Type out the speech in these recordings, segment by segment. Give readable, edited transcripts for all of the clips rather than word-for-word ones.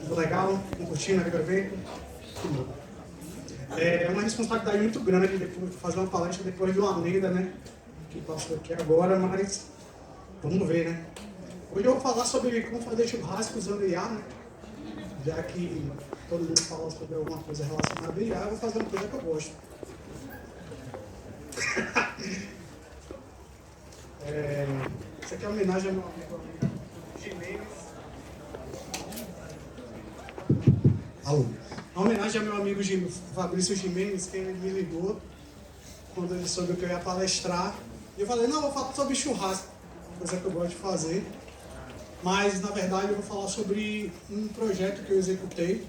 Legal, curtindo aqui o evento. É uma responsabilidade muito grande depois de fazer uma palestra depois de uma lenda, né? Que passou aqui agora, mas vamos ver, né? Hoje eu vou falar sobre como fazer churrasco usando IA, né? Já que todo mundo fala sobre alguma coisa relacionada a IA, eu vou fazer uma coisa que eu gosto. Isso aqui é uma homenagem ao meu amigo Jimenez. Alô. Uma homenagem ao meu amigo Fabrício Jimenez, que ele me ligou quando ele soube que eu ia palestrar. E eu falei, não, eu vou falar sobre churrasco, coisa que eu gosto de fazer. Mas, na verdade, eu vou falar sobre um projeto que eu executei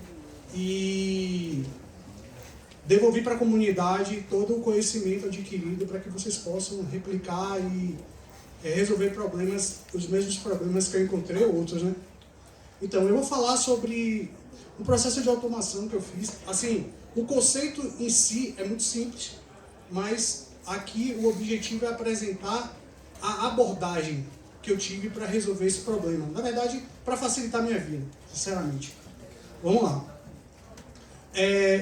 e devolvi para a comunidade todo o conhecimento adquirido para que vocês possam replicar e resolver problemas, os mesmos problemas que eu encontrei, outros, né? Então, eu vou falar sobre um processo de automação que eu fiz. Assim, o conceito em si é muito simples, mas aqui o objetivo é apresentar a abordagem que eu tive para resolver esse problema. Na verdade, para facilitar a minha vida, sinceramente. Vamos lá.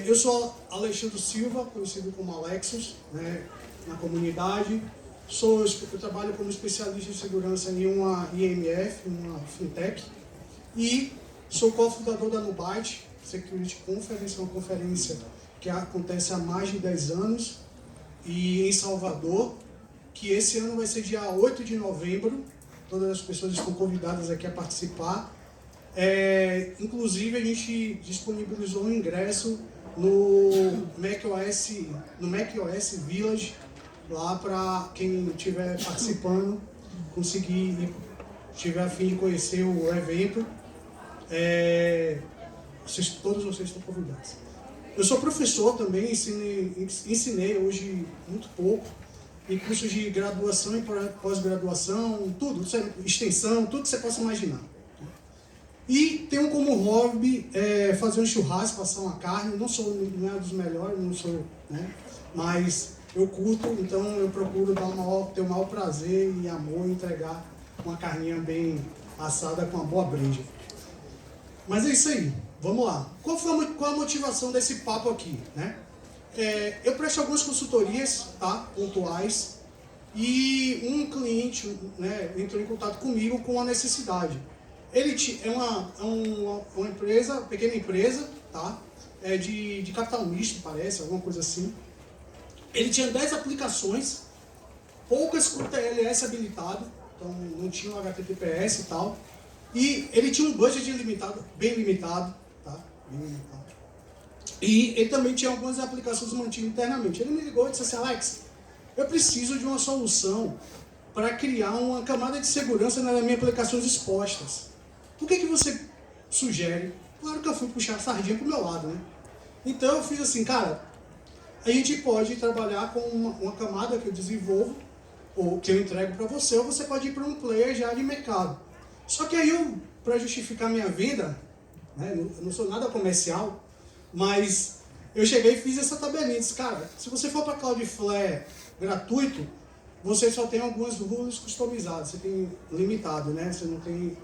Eu sou Alexandre Silva, conhecido como Alexos, né, na comunidade. Eu trabalho como especialista em segurança em uma IMF, uma fintech, e sou cofundador da Nubyte Security Conference, uma conferência que acontece há mais de 10 anos, e em Salvador, que esse ano vai ser dia 8 de novembro. Todas as pessoas estão convidadas aqui a participar. Inclusive, a gente disponibilizou um ingresso no macOS Village, lá para quem estiver participando, tiver a fim de conhecer o evento. Todos vocês estão convidados. Eu sou professor também, ensinei hoje muito pouco, em cursos de graduação e pós-graduação, tudo, extensão, tudo que você possa imaginar. E tenho como hobby fazer um churrasco, passar uma carne. Não é dos melhores, não sou, né? Mas eu curto, então eu procuro ter o maior prazer e amor em entregar uma carninha bem assada com uma boa breja. Mas é isso aí, vamos lá. Qual a motivação desse papo aqui, né? Eu presto algumas consultorias, tá, pontuais, e um cliente, né, entrou em contato comigo com uma necessidade. Ele é uma empresa, pequena empresa, tá? De capital misto, parece, alguma coisa assim. Ele tinha 10 aplicações, poucas com TLS habilitado, então não tinha o HTTPS e tal. E ele tinha um budget bem limitado, tá? Bem limitado. E ele também tinha algumas aplicações mantidas internamente. Ele me ligou e disse assim, Alex, eu preciso de uma solução para criar uma camada de segurança nas minhas aplicações expostas. O que você sugere? Claro que eu fui puxar a sardinha para o meu lado, né? Então eu fiz assim, cara, a gente pode trabalhar com uma camada que eu desenvolvo, ou que eu entrego para você, ou você pode ir para um player já de mercado. Só que aí para justificar minha venda, né, eu não sou nada comercial, mas eu cheguei e fiz essa tabelinha. Disse, cara, se você for para Cloudflare gratuito, você só tem algumas rules customizadas, você tem limitado, né? Você não tem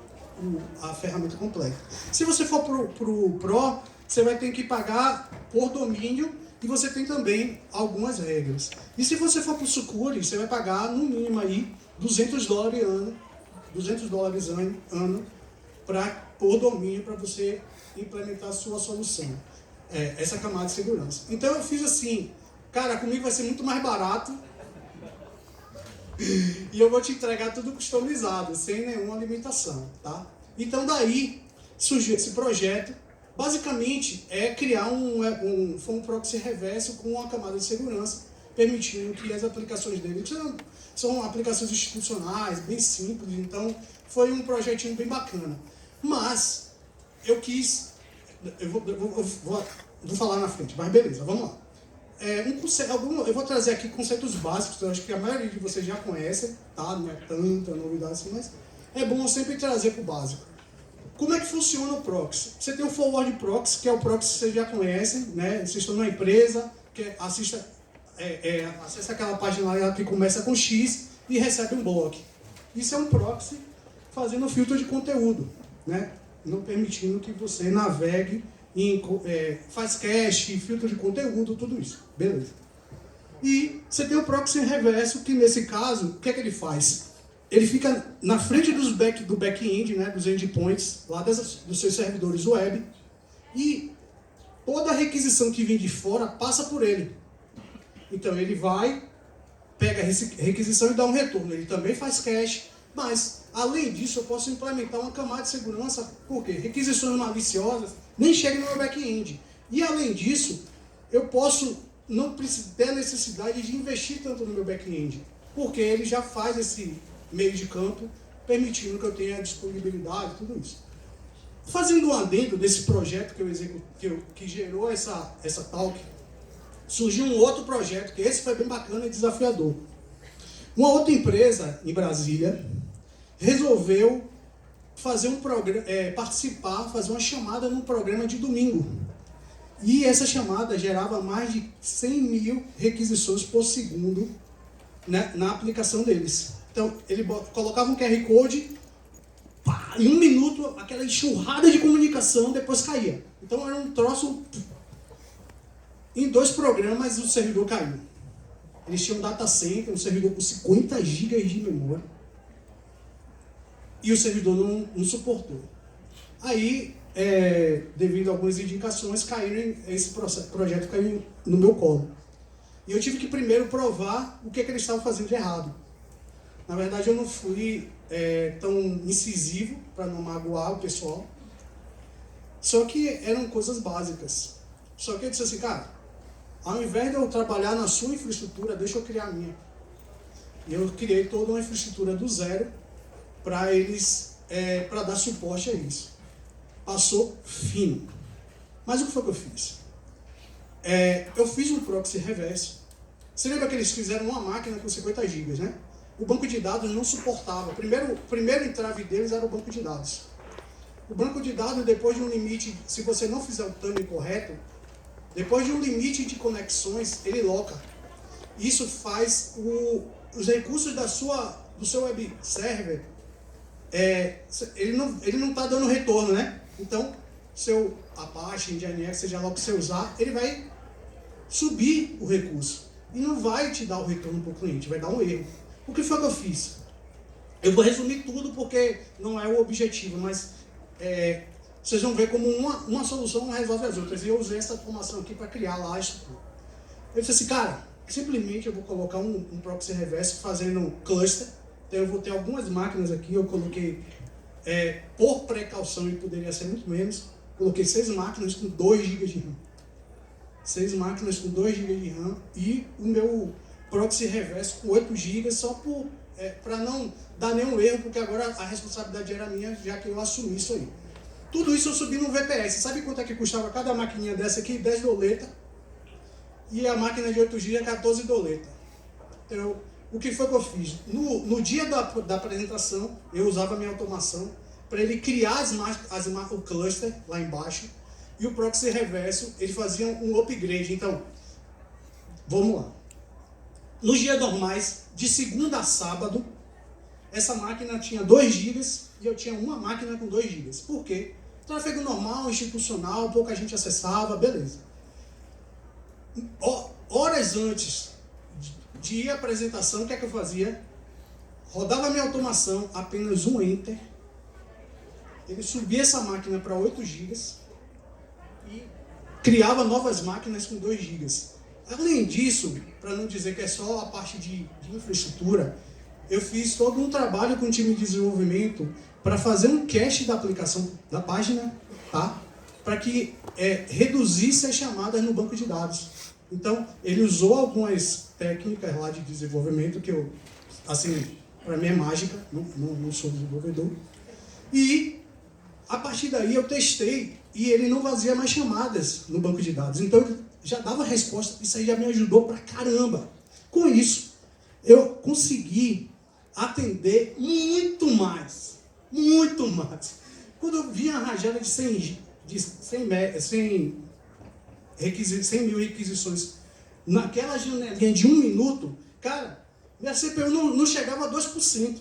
a ferramenta completa. Se você for pro Pro, você vai ter que pagar por domínio e você tem também algumas regras. E se você for pro Sucuri, você vai pagar no mínimo aí $200 ano por domínio para você implementar a sua solução. Essa camada de segurança. Então eu fiz assim, cara, comigo vai ser muito mais barato e eu vou te entregar tudo customizado, sem nenhuma limitação, tá? Então daí surgiu esse projeto. Basicamente é criar um proxy reverso com uma camada de segurança, permitindo que as aplicações dele são aplicações institucionais, bem simples. Então foi um projetinho bem bacana. Mas eu vou falar na frente, mas beleza, vamos lá. Eu vou trazer aqui conceitos básicos, eu acho que a maioria de vocês já conhecem, tá? Não é tanta novidade assim, mas é bom sempre trazer para o básico. Como é que funciona o proxy? Você tem o forward proxy, que é o proxy que vocês já conhecem, né? Vocês estão numa empresa, que acessa aquela página lá que começa com X e recebe um bloco. Isso é um proxy fazendo filtro de conteúdo, né? não permitindo que você navegue, faz cache, filtro de conteúdo, tudo isso. Beleza. E você tem o proxy reverso, que nesse caso, o que é que ele faz? Ele fica na frente do back-end, né, dos endpoints, lá dos seus servidores web, e toda a requisição que vem de fora passa por ele. Então ele vai, pega a requisição e dá um retorno. Ele também faz cache, mas além disso eu posso implementar uma camada de segurança, porque requisições maliciosas nem chegam no meu back-end. E além disso, eu posso não ter a necessidade de investir tanto no meu back-end, porque ele já faz esse meio de campo, permitindo que eu tenha disponibilidade, tudo isso. Fazendo um adendo desse projeto que eu executei, que gerou essa talk, surgiu um outro projeto, que esse foi bem bacana e desafiador. Uma outra empresa em Brasília resolveu fazer um programa, fazer uma chamada num programa de domingo. E essa chamada gerava mais de 100 mil requisições por segundo, né, na aplicação deles. Então, ele colocava um QR Code, pá, em 1 minuto, aquela enxurrada de comunicação, depois caía. Então, era um troço... Em 2 programas, o servidor caiu. Eles tinham um data center, um servidor com 50 GB de memória, e o servidor não suportou. Aí, devido a algumas indicações, esse projeto caiu no meu colo. E eu tive que primeiro provar o que eles estavam fazendo de errado. Na verdade, eu não fui tão incisivo para não magoar o pessoal. Só que eram coisas básicas. Só que eu disse assim, cara, ao invés de eu trabalhar na sua infraestrutura, deixa eu criar a minha. E eu criei toda uma infraestrutura do zero para eles, para dar suporte a isso. Passou fino. Mas o que foi que eu fiz? Eu fiz um proxy reverso. Você lembra que eles fizeram uma máquina com 50 GB, né? O banco de dados não suportava. O primeiro entrave deles era o banco de dados. O banco de dados, depois de um limite, se você não fizer o timing correto, depois de um limite de conexões, ele loca. Isso faz os recursos do seu web server, ele não está dando retorno, né? Então, seu Apache, Nginx, seja lá o que você usar, ele vai subir o recurso. E não vai te dar o retorno para o cliente, vai dar um erro. O que foi que eu fiz? Eu vou resumir tudo porque não é o objetivo, mas vocês vão ver como uma solução resolve as outras. E eu usei essa informação aqui para criar lá a estrutura. Eu disse assim, cara, simplesmente eu vou colocar um proxy reverso fazendo cluster. Então eu vou ter algumas máquinas aqui, eu coloquei, por precaução, e poderia ser muito menos, coloquei 6 máquinas com 2 GB de RAM. 6 máquinas com 2 GB de RAM e o meu proxy reverso com 8 GB, só para não dar nenhum erro, porque agora a responsabilidade era minha, já que eu assumi isso aí. Tudo isso eu subi no VPS. Sabe quanto é que custava cada maquininha dessa aqui? 10 doleta. E a máquina de 8 GB, 14 doleta. Então, o que foi que eu fiz? No dia da apresentação, eu usava a minha automação para ele criar o cluster lá embaixo, e o proxy reverso, ele fazia um upgrade. Então, vamos lá. Nos dias normais, de segunda a sábado, essa máquina tinha 2 GB e eu tinha uma máquina com 2 GB. Por quê? Tráfego normal, institucional, pouca gente acessava, beleza. Horas antes de ir à apresentação, o que é que eu fazia? Rodava a minha automação, apenas um enter. Ele subia essa máquina para 8 GB e criava novas máquinas com 2 GB. Além disso, para não dizer que é só a parte de infraestrutura, eu fiz todo um trabalho com o time de desenvolvimento para fazer um cache da aplicação, da página, tá? Para que reduzisse as chamadas no banco de dados. Então, ele usou algumas técnicas lá de desenvolvimento, que eu, assim, para mim é mágica, não sou desenvolvedor. E, a partir daí, eu testei e ele não vazia mais chamadas no banco de dados. Então, ele já dava resposta, isso aí já me ajudou pra caramba. Com isso, eu consegui atender muito mais. Muito mais. Quando eu vi a rajada de 100 mil requisições naquela janelinha de 1 minuto, cara, minha CPU não chegava a 2%.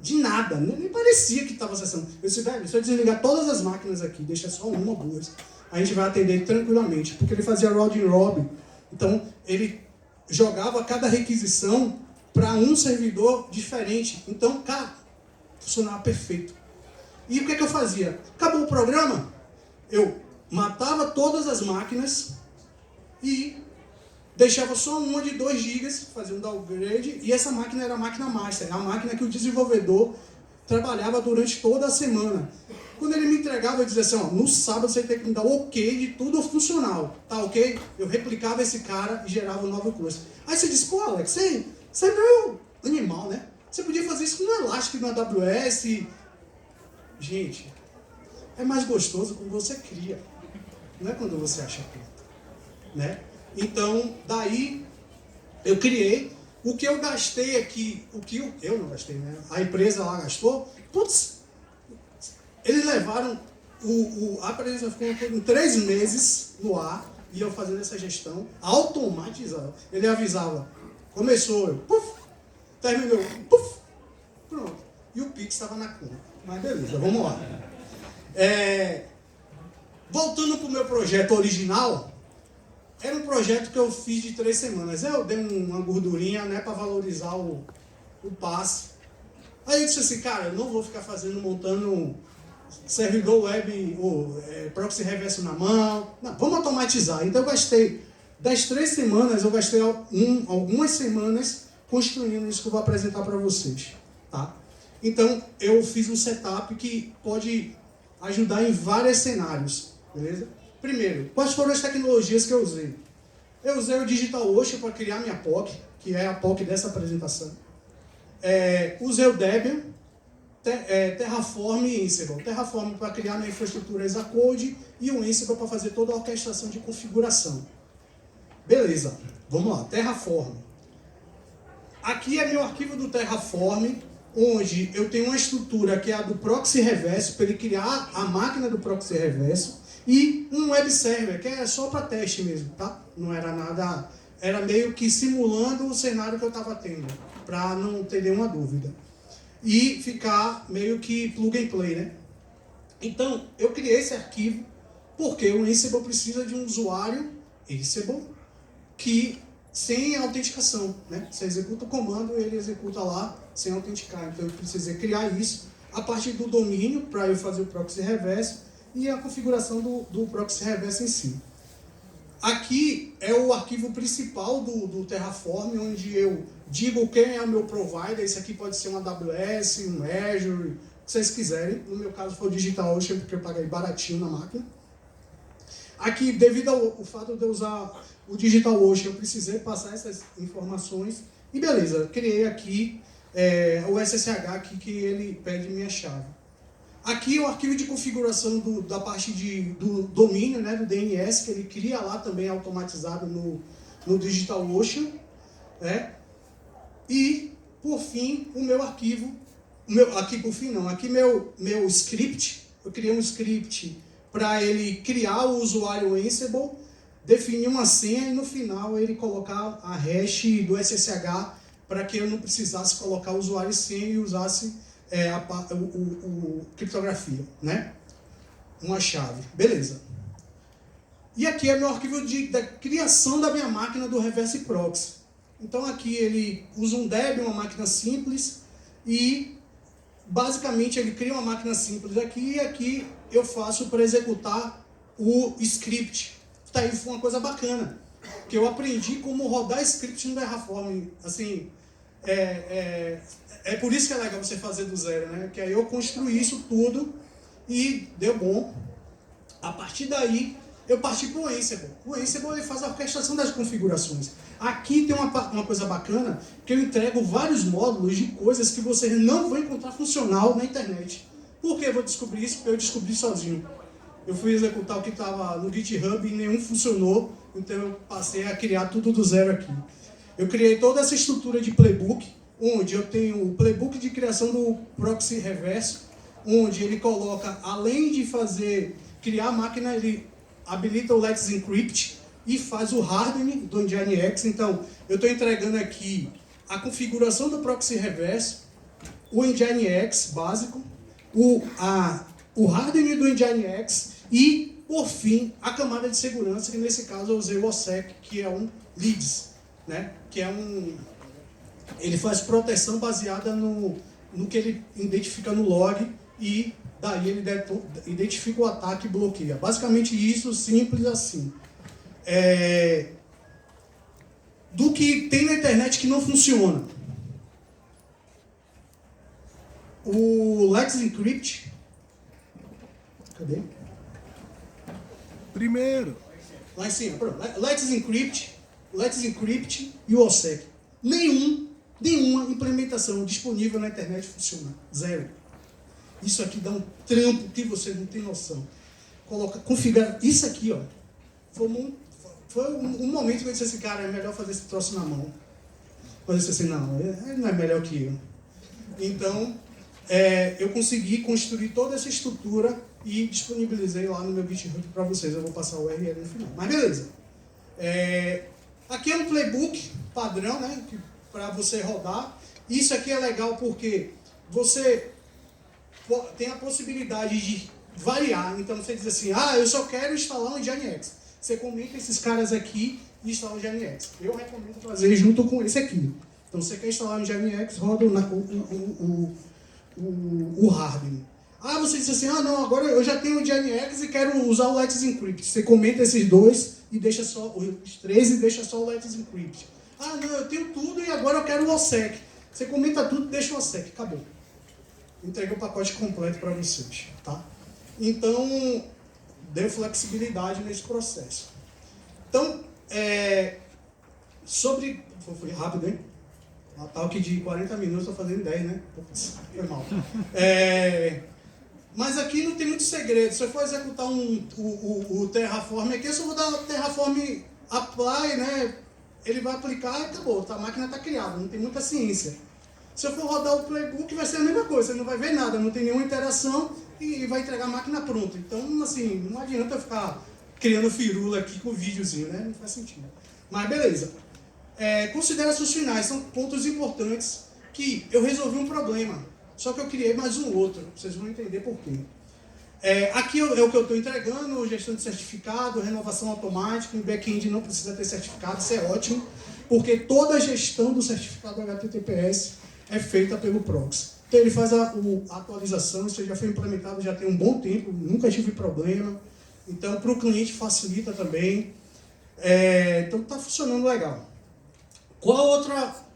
De nada, nem parecia que estava acessando. Eu disse, velho, se eu desligar todas as máquinas aqui, deixa só uma ou duas, a gente vai atender tranquilamente, porque ele fazia round robin. Então, ele jogava cada requisição para um servidor diferente. Então, cara, funcionava perfeito. E o que é que eu fazia? Acabou o programa, eu matava todas as máquinas e deixava só uma de 2 GB, fazia um downgrade, e essa máquina era a máquina master, a máquina que o desenvolvedor trabalhava durante toda a semana. Quando ele me entregava, eu dizia assim, ó, no sábado você tem que me dar o ok de tudo funcional, tá ok? Eu replicava esse cara e gerava um novo cluster. Aí você disse, pô Alex, você é meio animal, né? Você podia fazer isso no Elastic, no AWS. Gente, é mais gostoso quando você cria, não é quando você acha pronto, né? Então, daí, eu criei. O que eu gastei aqui, o que eu não gastei, né? A empresa lá gastou, putz, eles levaram, a empresa ficou em 3 meses no ar, e eu fazendo essa gestão, automatizada. Ele avisava, começou, eu, puf, terminou, puf, pronto. E o Pix estava na conta. Mas beleza, vamos lá. Voltando para o meu projeto original, era um projeto que eu fiz de 3 semanas. Eu dei uma gordurinha, né, para valorizar o passe. Aí eu disse assim, cara, eu não vou ficar montando servidor web ou proxy reverso na mão. Não, vamos automatizar. Então eu gastei, das 3 semanas, eu gastei algumas semanas construindo isso que eu vou apresentar para vocês. Tá? Então eu fiz um setup que pode ajudar em vários cenários. Beleza? Primeiro, quais foram as tecnologias que eu usei? Eu usei o DigitalOcean para criar minha POC, que é a POC dessa apresentação. Usei o Debian, Terraform e Ansible. Terraform para criar minha infraestrutura as a code e o Ansible para fazer toda a orquestração de configuração. Beleza, vamos lá, Terraform. Aqui é meu arquivo do Terraform, onde eu tenho uma estrutura que é a do proxy reverso, para ele criar a máquina do proxy reverso, e um web server, que é só para teste mesmo, tá? Não era nada, era meio que simulando o cenário que eu estava tendo, para não ter nenhuma dúvida. E ficar meio que plug and play, né? Então, eu criei esse arquivo, porque o Ansible precisa de um usuário Ansible que sem autenticação, né? Você executa o comando, ele executa lá sem autenticar. Então, eu precisei criar isso a partir do domínio para eu fazer o proxy reverso e a configuração do proxy reverso em si. Aqui é o arquivo principal do Terraform, onde eu digo quem é o meu provider. Esse aqui pode ser um AWS, um Azure, o que vocês quiserem. No meu caso foi o DigitalOcean, porque eu paguei baratinho na máquina. Aqui, devido ao fato de eu usar o DigitalOcean, eu precisei passar essas informações. E beleza, criei aqui o SSH aqui, que ele pede minha chave. Aqui é o arquivo de configuração da parte do domínio, né, do DNS, que ele cria lá também automatizado no DigitalOcean. Né? E, por fim, o meu arquivo, aqui meu script, eu criei um script para ele criar o usuário Ansible, definir uma senha e no final ele colocar a hash do SSH para que eu não precisasse colocar o usuário e senha e usasse criptografia, né? Uma chave. Beleza. E aqui é meu arquivo da criação da minha máquina do Reverse Proxy. Então aqui ele usa um Debian, uma máquina simples, e basicamente ele cria uma máquina simples aqui, e aqui eu faço para executar o script. Tá aí, foi uma coisa bacana, que eu aprendi como rodar script no Terraform. Assim, é por isso que é legal você fazer do zero, né? Que aí eu construí isso tudo e deu bom. A partir daí, eu parti para o Ansible. O Ansible ele faz a orquestração das configurações. Aqui tem uma coisa bacana, que eu entrego vários módulos de coisas que vocês não vão encontrar funcional na internet. Por que eu vou descobrir isso? Porque eu descobri sozinho. Eu fui executar o que estava no GitHub e nenhum funcionou, então eu passei a criar tudo do zero aqui. Eu criei toda essa estrutura de playbook, onde eu tenho o playbook de criação do proxy reverso, onde ele coloca, além de criar a máquina, ele habilita o Let's Encrypt e faz o hardening do Nginx. Então, eu estou entregando aqui a configuração do proxy reverso, o Nginx básico, o hardening do Nginx e, por fim, a camada de segurança, que nesse caso eu usei o OSSEC, que é um LEADS, né? Que é ele faz proteção baseada no que ele identifica no log e daí ele identifica o ataque e bloqueia. Basicamente isso, simples assim. Do que tem na internet que não funciona. O Let's Encrypt. Cadê? Primeiro. Lá em cima, pronto. Let's Encrypt e o OSSEC. Nenhuma implementação disponível na internet funciona. Zero. Isso aqui dá um trampo que você não tem noção. Configura isso aqui, ó. Foi um momento que eu disse assim, cara, é melhor fazer esse troço na mão. Mas eu disse assim, não, ele não é melhor que eu. Então, eu consegui construir toda essa estrutura e disponibilizei lá no meu GitHub para vocês. Eu vou passar o URL no final. Mas beleza. Aqui é um playbook padrão, né, para você rodar. Isso aqui é legal porque você tem a possibilidade de variar. Então você diz assim, eu só quero instalar um Nginx. Você comenta esses caras aqui e instala o Nginx. Eu recomendo fazer junto com esse aqui. Então você quer instalar o Nginx, roda o hardening. Você diz assim, não, agora eu já tenho o Nginx e quero usar o Let's Encrypt. Você comenta esses dois e deixa só os três e deixa só o Let's Encrypt. Não, eu tenho tudo e agora eu quero o OSSEC. Você comenta tudo e deixa o OSSEC. Acabou. Entreguei o pacote completo para vocês, tá? Então, deu flexibilidade nesse processo. Então, foi rápido, hein? Uma talk de 40 minutos, estou fazendo 10, né? Foi mal. Mas aqui não tem muito segredo. Se eu for executar o Terraform aqui, eu só vou dar o Terraform apply, né? Ele vai aplicar e acabou. A máquina está criada, não tem muita ciência. Se eu for rodar o playbook, vai ser a mesma coisa. Você não vai ver nada, não tem nenhuma interação e vai entregar a máquina pronta. Então, assim, não adianta eu ficar criando firula aqui com o videozinho, né? Não faz sentido. Mas, beleza. Considerações finais são pontos importantes que eu resolvi um problema. Só que eu criei mais um outro. Vocês vão entender por quê. Aqui é o que eu estou entregando, gestão de certificado, renovação automática, em back-end não precisa ter certificado, isso é ótimo, porque toda a gestão do certificado HTTPS é feita pelo proxy. Então ele faz a atualização, isso já foi implementado já tem um bom tempo, nunca tive problema. Então para o cliente facilita também. Então está funcionando legal.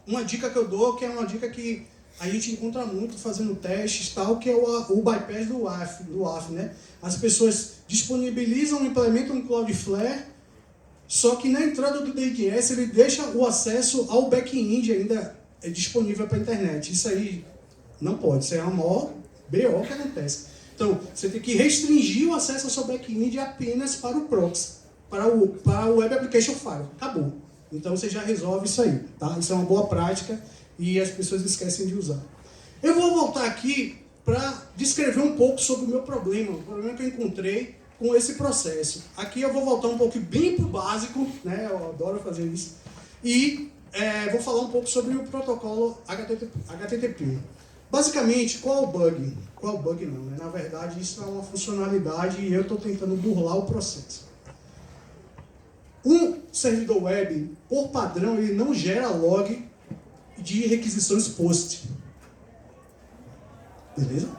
Uma dica que eu dou, que é uma dica que a gente encontra muito fazendo testes, tal, que é o bypass do WAF, né? As pessoas disponibilizam, implementam um Cloudflare, só que na entrada do DNS ele deixa o acesso ao back-end ainda disponível para a internet. Isso aí não pode, isso é a maior BO que acontece. Então, você tem que restringir o acesso ao seu back-end apenas para o proxy, para o Web Application Firewall. Acabou. Então você já resolve isso aí, tá? Isso é uma boa prática e as pessoas esquecem de usar. Eu vou voltar aqui para descrever um pouco sobre o meu problema, o problema que eu encontrei com esse processo. Aqui eu vou voltar um pouco bem para o básico, né? Eu adoro fazer isso. E vou falar um pouco sobre o protocolo HTTP. Basicamente, qual é o bug? Qual é o bug não, né? Na verdade, isso é uma funcionalidade e eu estou tentando burlar o processo. Um servidor web, por padrão, ele não gera log de requisições POST. Beleza?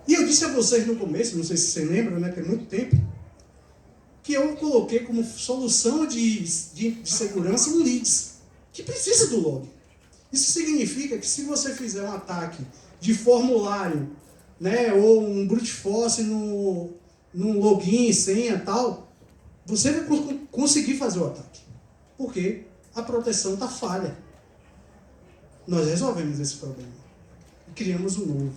E eu disse a vocês no começo, não sei se vocês lembram, né, tem muito tempo, que eu coloquei como solução de segurança um LEADS, que precisa do log. Isso significa que se você fizer um ataque de formulário, né, ou um brute force no login, senha e tal, você vai conseguir fazer o ataque. Porque a proteção está falha. Nós resolvemos esse problema. E criamos um novo.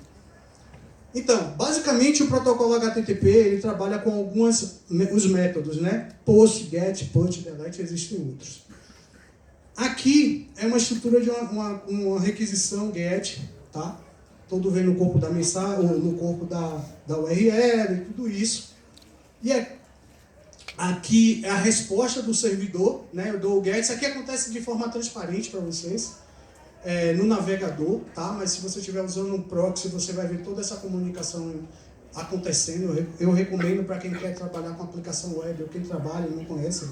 Então, basicamente o protocolo HTTP ele trabalha com os métodos, né? Post, get, put, delete, existem outros. Aqui é uma estrutura de uma requisição get, tá? Todo vem no corpo da mensagem, ou no corpo da URL e tudo isso. E aqui é a resposta do servidor, né? Eu dou o get. Isso aqui acontece de forma transparente para vocês. no navegador, tá? Mas se você estiver usando um proxy, você vai ver toda essa comunicação acontecendo. Eu recomendo para quem quer trabalhar com aplicação web, ou quem trabalha e não conhece.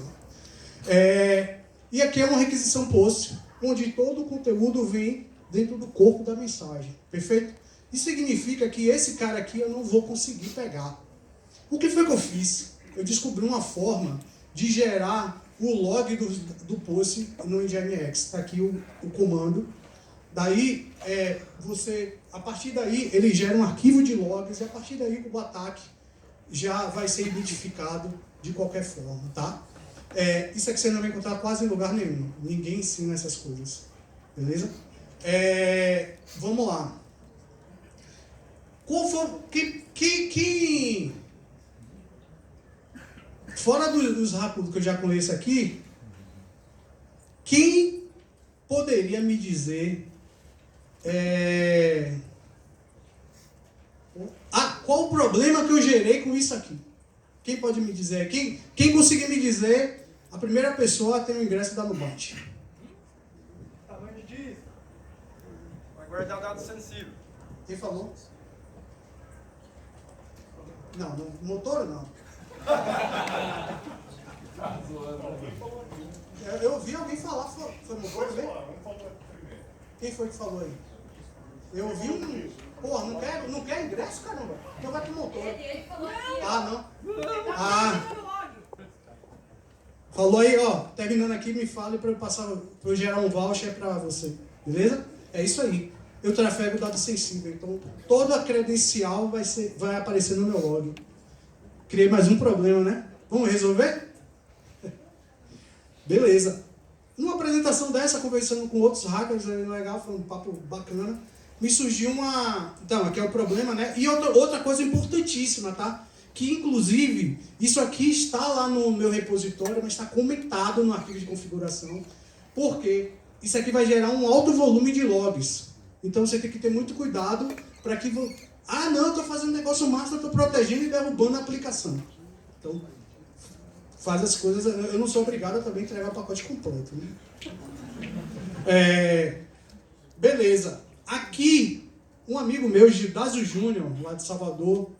E aqui é uma requisição POST, onde todo o conteúdo vem dentro do corpo da mensagem, perfeito? Isso significa que esse cara aqui eu não vou conseguir pegar. O que foi que eu fiz? Eu descobri uma forma de gerar o log do post no Nginx. Está aqui o comando. Daí, a partir daí, ele gera um arquivo de logs e a partir daí o ataque já vai ser identificado de qualquer forma, tá? Isso aqui você não vai encontrar quase em lugar nenhum. Ninguém ensina essas coisas. Beleza? Vamos lá. Qual foi... Fora dos rápidos que eu já conheço aqui, quem poderia me dizer qual o problema que eu gerei com isso aqui? Quem pode me dizer? Quem conseguir me dizer, a primeira pessoa tem o ingresso da Nubank. Tamanho de disco. Vai guardar dado sensível. Quem falou? Não, no motor não. Eu ouvi alguém falar, foi motor também? Quem foi que falou aí? Eu ouvi um... Porra, não quer ingresso, caramba? Então vai pro motor. Ele falou assim. Não. Falou aí, ó. Terminando aqui, me fale para eu gerar um voucher para você. Beleza? É isso aí. Eu trafego dado sensível. Então, toda a credencial vai aparecer no meu log. Criei mais um problema, né? Vamos resolver? Beleza. Numa apresentação dessa, conversando com outros hackers, legal, foi um papo bacana, me surgiu uma... Então, aqui é o problema, né? E outra coisa importantíssima, tá? Que, inclusive, isso aqui está lá no meu repositório, mas está comentado no arquivo de configuração. Por quê? Isso aqui vai gerar um alto volume de logs. Então, você tem que ter muito cuidado para que... Ah, não, eu estou fazendo um negócio massa, eu estou protegendo e derrubando a aplicação. Então, faz as coisas... Eu não sou obrigado a também entregar o pacote completo, né? Beleza. Aqui, um amigo meu, Gidásio Júnior, lá de Salvador,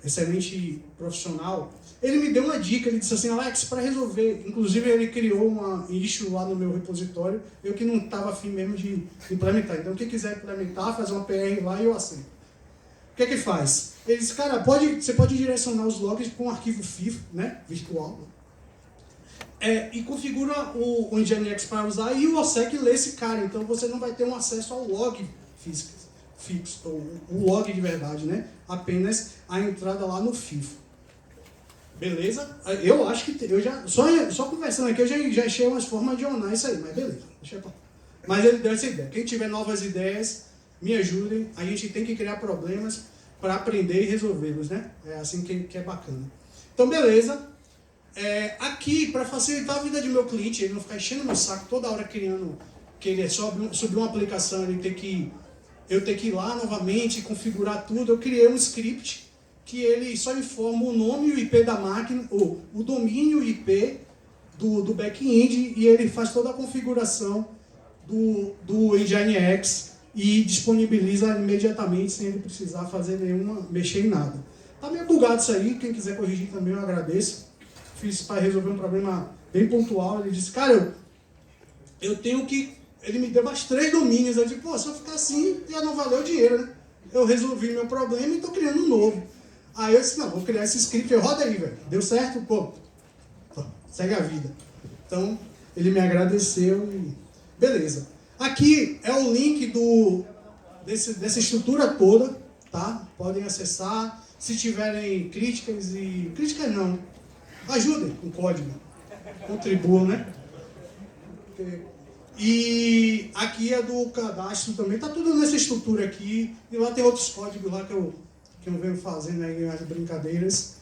excelente profissional, ele me deu uma dica, ele disse assim, Alex, para resolver, inclusive ele criou uma issue lá no meu repositório, eu que não estava afim mesmo de implementar, então quem quiser implementar, fazer uma PR lá e eu aceito. O que é que faz? Ele disse, cara, você pode direcionar os logs com um arquivo FIFO, né, virtual, e configura o Nginx para usar e o OSSEC lê esse cara, então você não vai ter um acesso ao log fixo, ou o log de verdade, né? Apenas a entrada lá no FIFO. Beleza? Eu acho que eu já só conversando aqui eu já achei umas formas de onar isso aí, mas beleza. Mas ele deu essa ideia. Quem tiver novas ideias, me ajudem. A gente tem que criar problemas para aprender e resolvê-los, né? É assim que é bacana. Então, beleza. Aqui, para facilitar a vida de meu cliente, ele não ficar enchendo meu saco toda hora criando, que ele subir uma aplicação, eu ter que ir lá novamente, configurar tudo, eu criei um script que ele só informa o nome e o IP da máquina, ou o domínio e IP do back-end, e ele faz toda a configuração do Nginx e disponibiliza imediatamente, sem ele precisar mexer em nada. Tá meio bugado isso aí, quem quiser corrigir também eu agradeço. Fiz para resolver um problema bem pontual, ele disse, cara, eu tenho que... Ele me deu mais 3 domínios, eu disse, pô, se eu ficar assim, já não valeu o dinheiro, né? Eu resolvi meu problema e estou criando um novo. Aí eu disse, não, vou criar esse script, roda aí, velho. Deu certo? Pô, segue a vida. Então, ele me agradeceu e... Beleza. Aqui é o link dessa estrutura toda, tá? Podem acessar. Se tiverem críticas Críticas não. Ajudem com o código. Contribuam, né? E aqui é do cadastro também. Tá tudo nessa estrutura aqui. E lá tem outros códigos lá que eu venho fazendo aí as brincadeiras.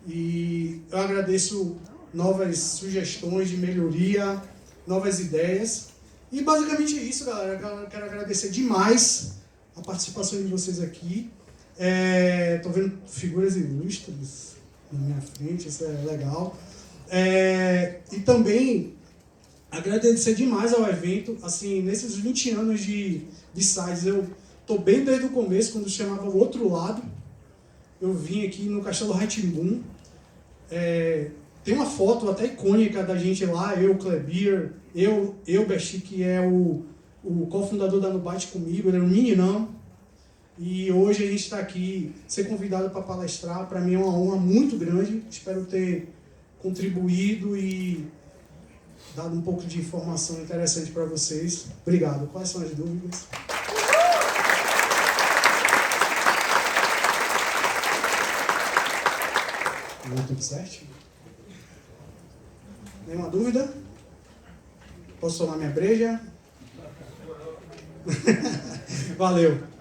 E eu agradeço novas sugestões de melhoria, novas ideias. E basicamente é isso, galera. Eu quero agradecer demais a participação de vocês aqui. Estou vendo figuras ilustres na minha frente, isso é legal. E também agradecer demais ao evento. Assim, nesses 20 anos de sites, eu estou bem desde o começo, quando chamava o Outro Lado. Eu vim aqui no Castelo Rá-Tim-Bum. Tem uma foto até icônica da gente lá, eu, Kleber, eu Bexi, que é o cofundador da Nubate comigo, ele era um meninão. E hoje a gente está aqui, ser convidado para palestrar, para mim é uma honra muito grande. Espero ter contribuído e dado um pouco de informação interessante para vocês. Obrigado. Quais são as dúvidas? Tudo certo? Nenhuma dúvida? Posso tomar minha breja? Valeu.